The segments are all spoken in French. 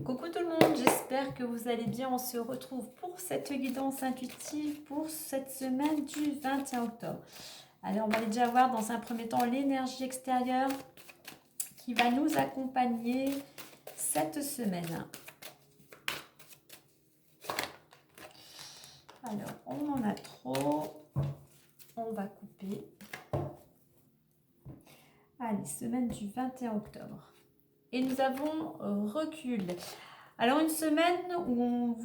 Coucou tout le monde, j'espère que vous allez bien. On se retrouve pour cette guidance intuitive pour cette semaine du 21 octobre. Alors on va déjà voir dans un premier temps l'énergie extérieure qui va nous accompagner cette semaine. Alors on en a trop, on va couper. Allez, semaine du 21 octobre. Et nous avons recul. Alors une semaine où on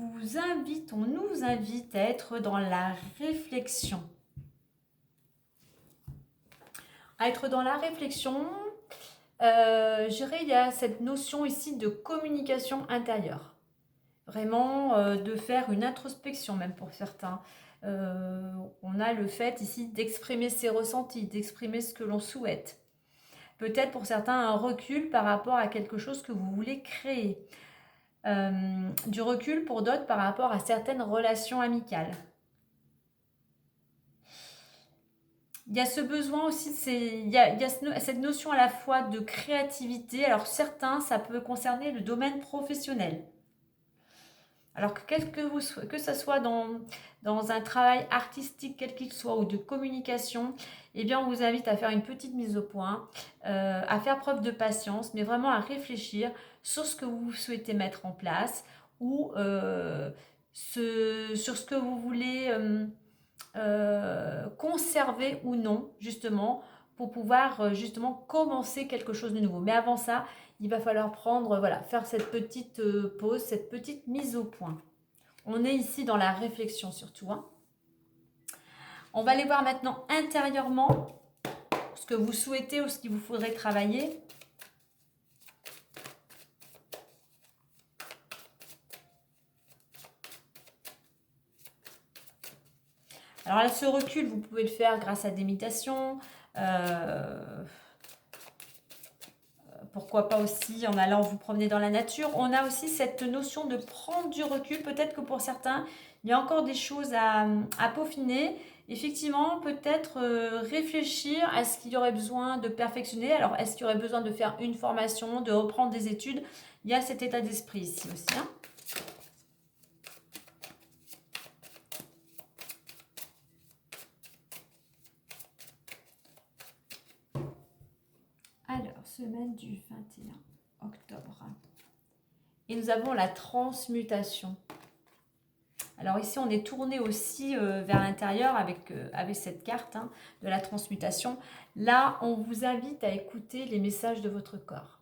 nous invite à être dans la réflexion. À être dans la réflexion, je dirais il y a cette notion ici de communication intérieure. Vraiment de faire une introspection même pour certains. On a le fait ici d'exprimer ses ressentis, d'exprimer ce que l'on souhaite. Peut-être pour certains un recul par rapport à quelque chose que vous voulez créer. Du recul pour d'autres par rapport à certaines relations amicales. Il y a ce besoin aussi, il y a cette notion à la fois de créativité. Alors certains, ça peut concerner le domaine professionnel. Alors que ça soit dans un travail artistique quel qu'il soit ou de communication, eh bien on vous invite à faire une petite mise au point, à faire preuve de patience, mais vraiment à réfléchir sur ce que vous souhaitez mettre en place ou sur ce que vous voulez conserver ou non, justement, pour pouvoir justement commencer quelque chose de nouveau. Mais avant ça, il va falloir prendre, voilà, faire cette petite pause, cette petite mise au point. On est ici dans la réflexion surtout. Hein. On va aller voir maintenant intérieurement ce que vous souhaitez ou ce qu'il vous faudrait travailler. Alors là, ce recul, vous pouvez le faire grâce à des méditations, pourquoi pas aussi en allant vous promener dans la nature. On a aussi cette notion de prendre du recul. Peut-être que pour certains, il y a encore des choses à peaufiner. Effectivement, peut-être réfléchir à ce qu'il y aurait besoin de perfectionner. Alors, est-ce qu'il y aurait besoin de faire une formation, de reprendre des études? Il y a cet état d'esprit ici aussi. Hein. Alors, semaine du 21 octobre. Et nous avons la transmutation. Alors ici, on est tourné aussi vers l'intérieur avec cette carte hein, de la transmutation. Là, on vous invite à écouter les messages de votre corps.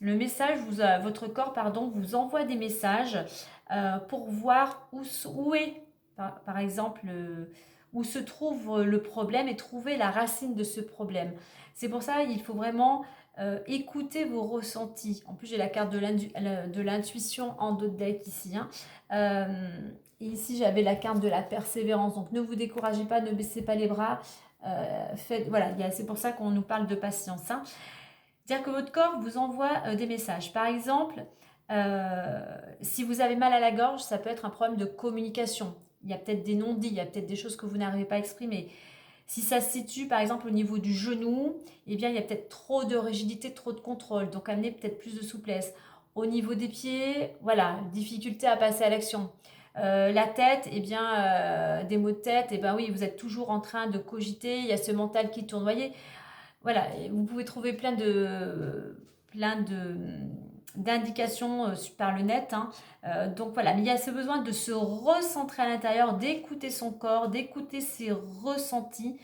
Votre corps vous envoie des messages pour voir où est, par exemple, où se trouve le problème et trouver la racine de ce problème. C'est pour ça qu'il faut vraiment écouter vos ressentis. En plus, j'ai la carte de l'intuition en dos de deck ici. Hein. Et ici, j'avais la carte de la persévérance. Donc, ne vous découragez pas, ne baissez pas les bras. Voilà, c'est pour ça qu'on nous parle de patience. Hein. C'est-à-dire que votre corps vous envoie des messages. Par exemple, si vous avez mal à la gorge, ça peut être un problème de communication. Il y a peut-être des non-dits, il y a peut-être des choses que vous n'arrivez pas à exprimer. Si ça se situe par exemple au niveau du genou, eh bien il y a peut-être trop de rigidité, trop de contrôle, donc amener peut-être plus de souplesse. Au niveau des pieds, voilà, difficulté à passer à l'action. La tête, eh bien des maux de tête, eh bien oui, vous êtes toujours en train de cogiter, il y a ce mental qui tourne. Vous voyez, voilà, vous pouvez trouver plein d'indications par le net. Hein. Donc voilà, mais il y a ce besoin de se recentrer à l'intérieur, d'écouter son corps, d'écouter ses ressentis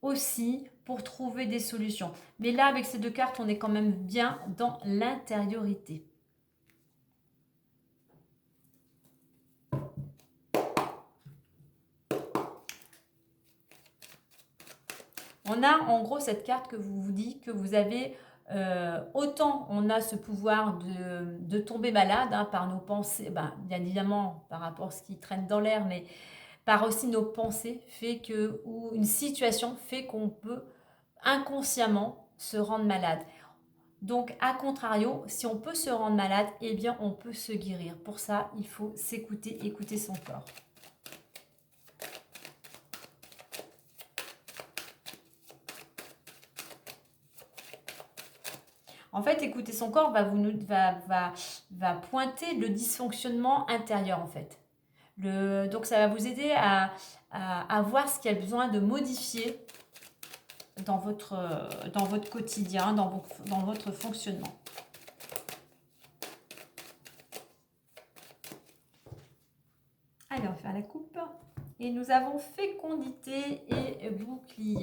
aussi pour trouver des solutions. Mais là, avec ces deux cartes, on est quand même bien dans l'intériorité. On a en gros cette carte que vous dit que vous avez autant on a ce pouvoir de tomber malade hein, par nos pensées, bien évidemment par rapport à ce qui traîne dans l'air, mais par aussi nos pensées fait que, ou une situation fait qu'on peut inconsciemment se rendre malade. Donc, à contrario, si on peut se rendre malade, eh bien, on peut se guérir. Pour ça, il faut s'écouter, écouter son corps. En fait, écouter son corps va pointer le dysfonctionnement intérieur, en fait. Donc, ça va vous aider à voir ce qu'il y a besoin de modifier dans votre quotidien, dans votre fonctionnement. Allez, on va faire la coupe. Et nous avons fécondité et bouclier.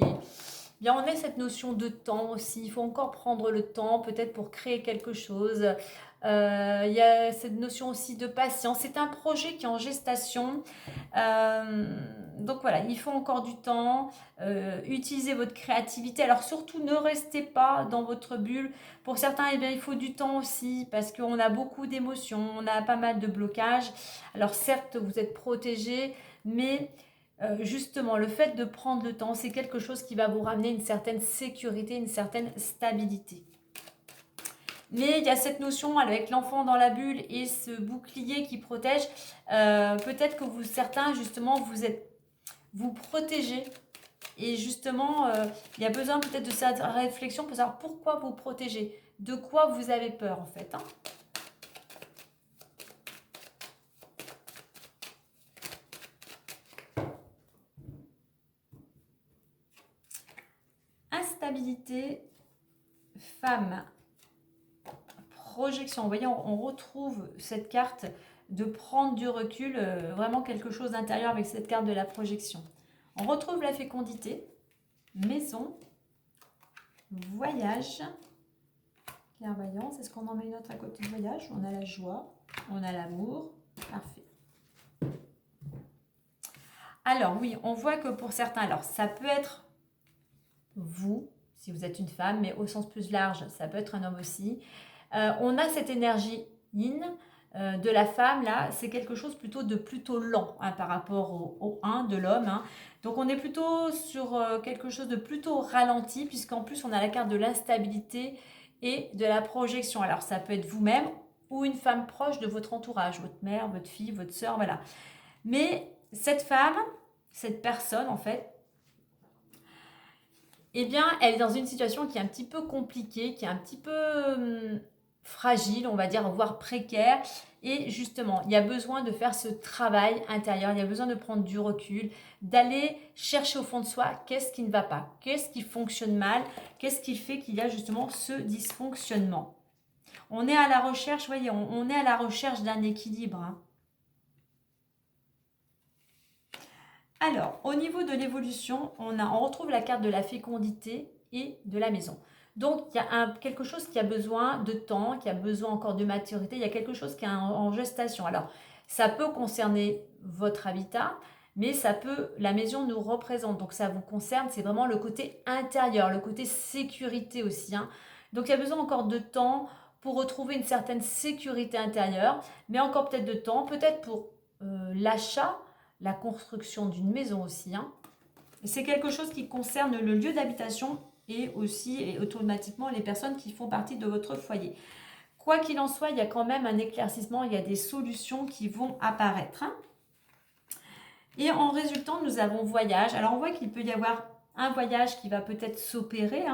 Bien, on a cette notion de temps aussi. Il faut encore prendre le temps, peut-être pour créer quelque chose. Il y a cette notion aussi de patience. C'est un projet qui est en gestation. Donc voilà, il faut encore du temps. Utilisez votre créativité. Alors surtout, ne restez pas dans votre bulle. Pour certains, eh bien, il faut du temps aussi parce qu'on a beaucoup d'émotions, on a pas mal de blocages. Alors certes, vous êtes protégés, mais justement, le fait de prendre le temps, c'est quelque chose qui va vous ramener une certaine sécurité, une certaine stabilité. Mais il y a cette notion avec l'enfant dans la bulle et ce bouclier qui protège. Peut-être que certains, justement, vous protégez. Et justement, il y a besoin peut-être de cette réflexion pour savoir pourquoi vous protégez. De quoi vous avez peur, en fait. Instabilité, femme, projection. Vous voyez, on retrouve cette carte de prendre du recul, vraiment quelque chose d'intérieur avec cette carte de la projection. On retrouve la fécondité, maison, voyage, clairvoyance. Est-ce qu'on en met une autre à côté de voyage? On a la joie, on a l'amour, parfait. Alors oui, on voit que pour certains, alors ça peut être vous, si vous êtes une femme, mais au sens plus large, ça peut être un homme aussi. On a cette énergie yin de la femme, là, c'est quelque chose plutôt lent par rapport au 1 de l'homme. Donc on est plutôt sur quelque chose de plutôt ralenti, puisqu'en plus on a la carte de l'instabilité et de la projection. Alors ça peut être vous-même ou une femme proche de votre entourage, votre mère, votre fille, votre soeur, voilà. Mais cette femme, cette personne en fait, eh bien, elle est dans une situation qui est un petit peu compliquée, qui est un petit peu fragile, on va dire, voire précaire. Et justement, il y a besoin de faire ce travail intérieur, il y a besoin de prendre du recul, d'aller chercher au fond de soi qu'est-ce qui ne va pas, qu'est-ce qui fonctionne mal, qu'est-ce qui fait qu'il y a justement ce dysfonctionnement. On est à la recherche, voyez, on est à la recherche d'un équilibre. Alors, au niveau de l'évolution, on retrouve la carte de la fécondité et de la maison. Donc, il y a quelque chose qui a besoin de temps, qui a besoin encore de maturité, il y a quelque chose qui est en gestation. Alors, ça peut concerner votre habitat, mais la maison nous représente, donc ça vous concerne, c'est vraiment le côté intérieur, le côté sécurité aussi. Donc, il y a besoin encore de temps pour retrouver une certaine sécurité intérieure, mais encore peut-être de temps, peut-être pour l'achat, la construction d'une maison aussi. C'est quelque chose qui concerne le lieu d'habitation et aussi et automatiquement les personnes qui font partie de votre foyer. Quoi qu'il en soit, il y a quand même un éclaircissement, il y a des solutions qui vont apparaître. Et en résultant, nous avons voyage. Alors on voit qu'il peut y avoir un voyage qui va peut-être s'opérer,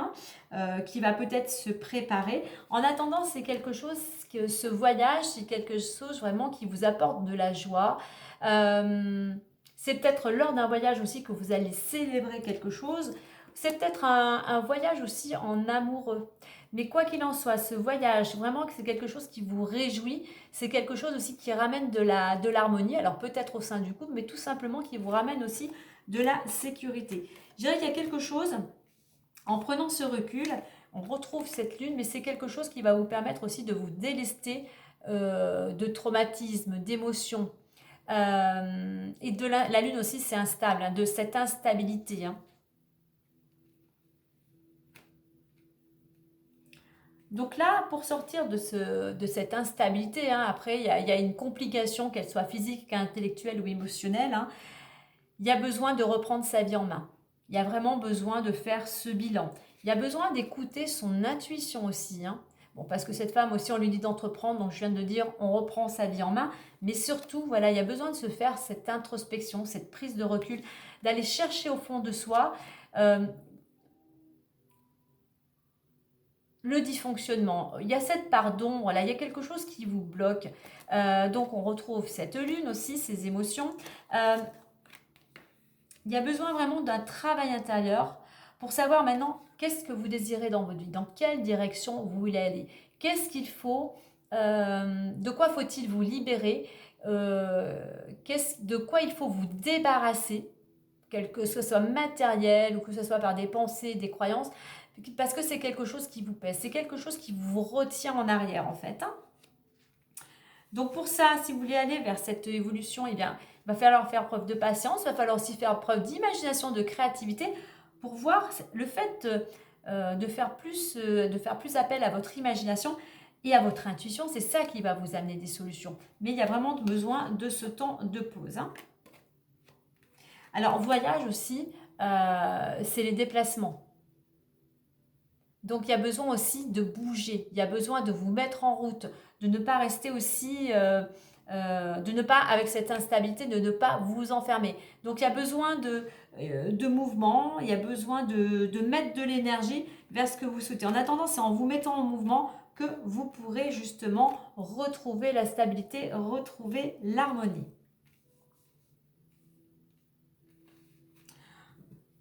qui va peut-être se préparer. En attendant, c'est quelque chose que ce voyage, c'est quelque chose vraiment qui vous apporte de la joie. C'est peut-être lors d'un voyage aussi que vous allez célébrer quelque chose. C'est peut-être un voyage aussi en amoureux. Mais quoi qu'il en soit, ce voyage, vraiment que c'est quelque chose qui vous réjouit, c'est quelque chose aussi qui ramène de l'harmonie, alors peut-être au sein du couple, mais tout simplement qui vous ramène aussi de la sécurité. Je dirais qu'il y a quelque chose, en prenant ce recul, on retrouve cette lune, mais c'est quelque chose qui va vous permettre aussi de vous délester de traumatismes, d'émotions. Et de la lune aussi, c'est instable, de cette instabilité. Donc là, pour sortir de cette instabilité, après, il y a une complication, qu'elle soit physique, intellectuelle ou émotionnelle, il y a besoin de reprendre sa vie en main. Il y a vraiment besoin de faire ce bilan. Il y a besoin d'écouter son intuition aussi. Bon, parce que cette femme aussi, on lui dit d'entreprendre, donc je viens de dire, on reprend sa vie en main. Mais surtout, voilà, il y a besoin de se faire cette introspection, cette prise de recul, d'aller chercher au fond de soi le dysfonctionnement. Il y a cette part d'ombre, là, il y a quelque chose qui vous bloque. Donc, on retrouve cette lune aussi, ces émotions. Il y a besoin vraiment d'un travail intérieur pour savoir maintenant qu'est-ce que vous désirez dans votre vie, dans quelle direction vous voulez aller, qu'est-ce qu'il faut, de quoi faut-il vous libérer, de quoi il faut vous débarrasser, que ce soit matériel ou que ce soit par des pensées, des croyances, parce que c'est quelque chose qui vous pèse, c'est quelque chose qui vous retient en arrière en fait. Hein. Donc pour ça, si vous voulez aller vers cette évolution, eh bien, il va falloir faire preuve de patience, il va falloir aussi faire preuve d'imagination, de créativité pour voir le fait de faire plus appel à votre imagination et à votre intuition. C'est ça qui va vous amener des solutions. Mais il y a vraiment besoin de ce temps de pause. Hein. Alors, voyage aussi, c'est les déplacements. Donc, il y a besoin aussi de bouger. Il y a besoin de vous mettre en route, de ne pas rester aussi, de ne pas, avec cette instabilité, de ne pas vous enfermer. Donc, il y a besoin de mouvement, il y a besoin de mettre de l'énergie vers ce que vous souhaitez. En attendant, c'est en vous mettant en mouvement que vous pourrez justement retrouver la stabilité, retrouver l'harmonie.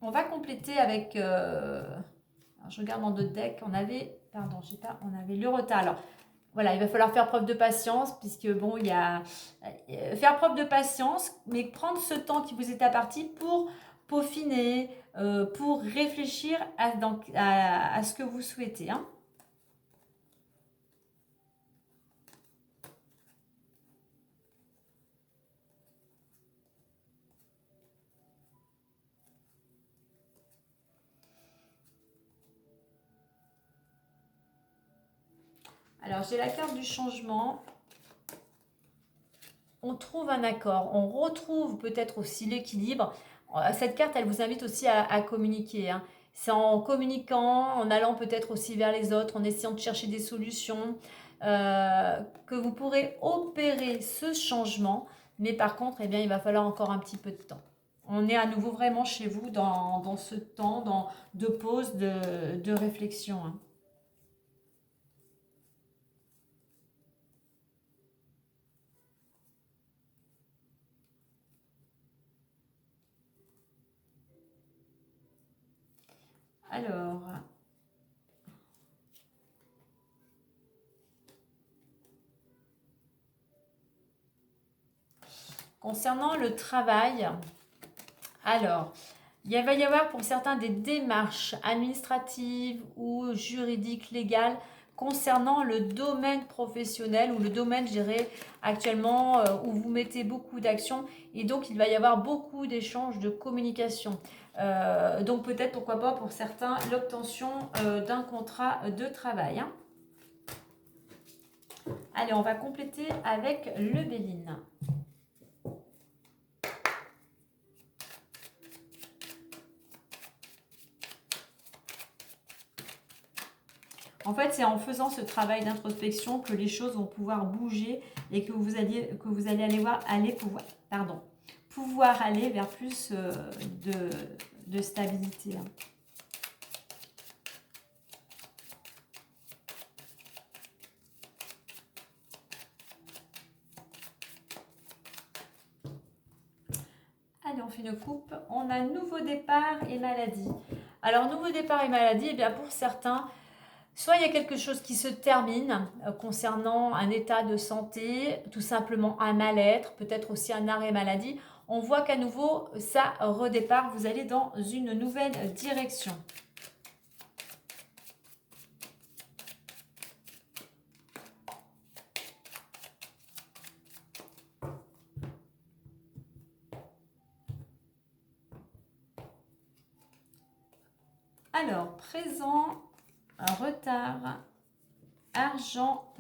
On va compléter avec... alors je regarde dans d'autres decks, on avait... Pardon, je sais pas, on avait le retard. Alors, voilà, il va falloir faire preuve de patience, puisque bon, il y a... faire preuve de patience, mais prendre ce temps qui vous est imparti pour peaufiner, pour réfléchir à ce que vous souhaitez. Hein. Alors, j'ai la carte du changement. On trouve un accord, on retrouve peut-être aussi l'équilibre. Cette carte, elle vous invite aussi à communiquer. Hein. C'est en communiquant, en allant peut-être aussi vers les autres, en essayant de chercher des solutions, que vous pourrez opérer ce changement. Mais par contre, eh bien, il va falloir encore un petit peu de temps. On est à nouveau vraiment chez vous dans ce temps de pause, de réflexion. Hein. Alors, concernant le travail, alors, il va y avoir pour certains des démarches administratives ou juridiques, légales concernant le domaine professionnel ou le domaine géré actuellement où vous mettez beaucoup d'actions et donc il va y avoir beaucoup d'échanges de communication. Donc peut-être pourquoi pas pour certains l'obtention d'un contrat de travail. Hein. Allez, on va compléter avec le Béline. En fait, c'est en faisant ce travail d'introspection que les choses vont pouvoir bouger et que vous allez pouvoir aller vers plus de stabilité. Hein. Allez, on fait une coupe. On a nouveau départ et maladie. Alors, nouveau départ et maladie, eh bien pour certains, soit il y a quelque chose qui se termine concernant un état de santé, tout simplement un mal-être, peut-être aussi un arrêt maladie. On voit qu'à nouveau, ça redépart, vous allez dans une nouvelle direction. Alors, présent, retard, argent,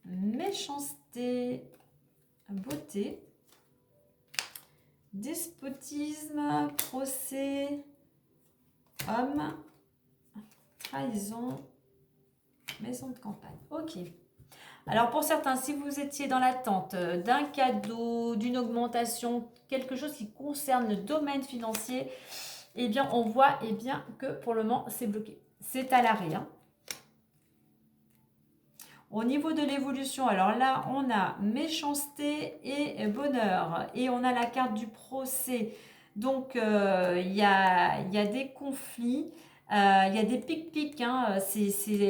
méchanceté, beauté, despotisme, procès, homme, trahison, maison de campagne. Ok. Alors pour certains, si vous étiez dans l'attente d'un cadeau, d'une augmentation, quelque chose qui concerne le domaine financier, eh bien on voit que pour le moment c'est bloqué. C'est à l'arrêt. Hein. Au niveau de l'évolution, alors là, on a méchanceté et bonheur. Et on a la carte du procès. Donc, il y a des conflits. Il y a des pics-pics, hein,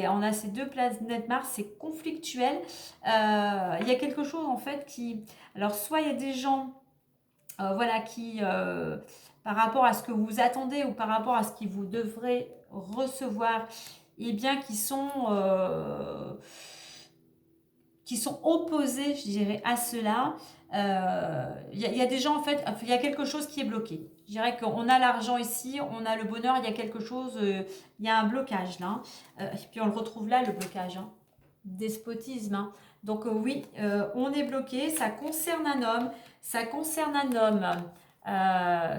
on a ces deux planètes Mars, c'est conflictuel. Il y a quelque chose en fait qui... Alors soit il y a des gens voilà, qui, par rapport à ce que vous attendez ou par rapport à ce que vous devrez recevoir, eh bien, qui sont opposés, je dirais, à cela. Y a des gens, en fait, il y a quelque chose qui est bloqué. Je dirais qu'on a l'argent ici, on a le bonheur, il y a quelque chose, il y a un blocage là. Et puis on le retrouve là, le blocage. Hein. Despotisme. Hein. Donc oui, on est bloqué, ça concerne un homme,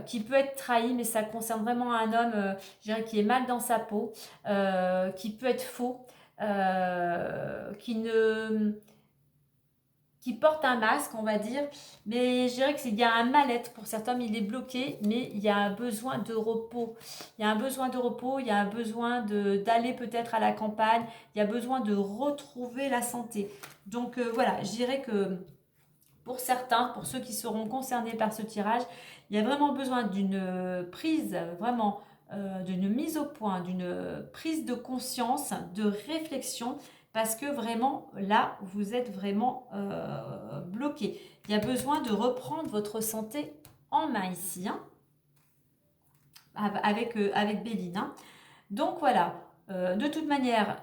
qui peut être trahi, mais ça concerne vraiment un homme, je dirais, qui est mal dans sa peau, qui peut être faux, qui porte un masque, on va dire, mais je dirais qu'il y a un mal-être pour certains, il est bloqué, mais il y a un besoin de repos. Il y a un besoin de repos, il y a un besoin d'aller peut-être à la campagne, il y a besoin de retrouver la santé. Donc voilà, je dirais que pour certains, pour ceux qui seront concernés par ce tirage, il y a vraiment besoin d'une prise, vraiment d'une mise au point, d'une prise de conscience, de réflexion, parce que vraiment, là, vous êtes vraiment bloqué. Il y a besoin de reprendre votre santé en main ici, hein, avec Béline. Hein. Donc voilà, de toute manière,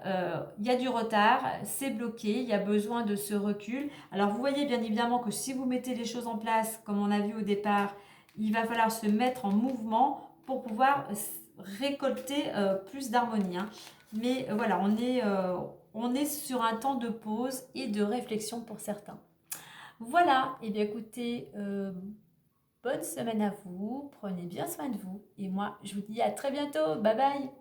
il y a du retard, c'est bloqué, il y a besoin de ce recul. Alors vous voyez bien évidemment que si vous mettez les choses en place, comme on a vu au départ, il va falloir se mettre en mouvement pour pouvoir récolter plus d'harmonie. Hein. Mais voilà, on est sur un temps de pause et de réflexion pour certains. Voilà, et bien écoutez, bonne semaine à vous, prenez bien soin de vous. Et moi, je vous dis à très bientôt, bye bye.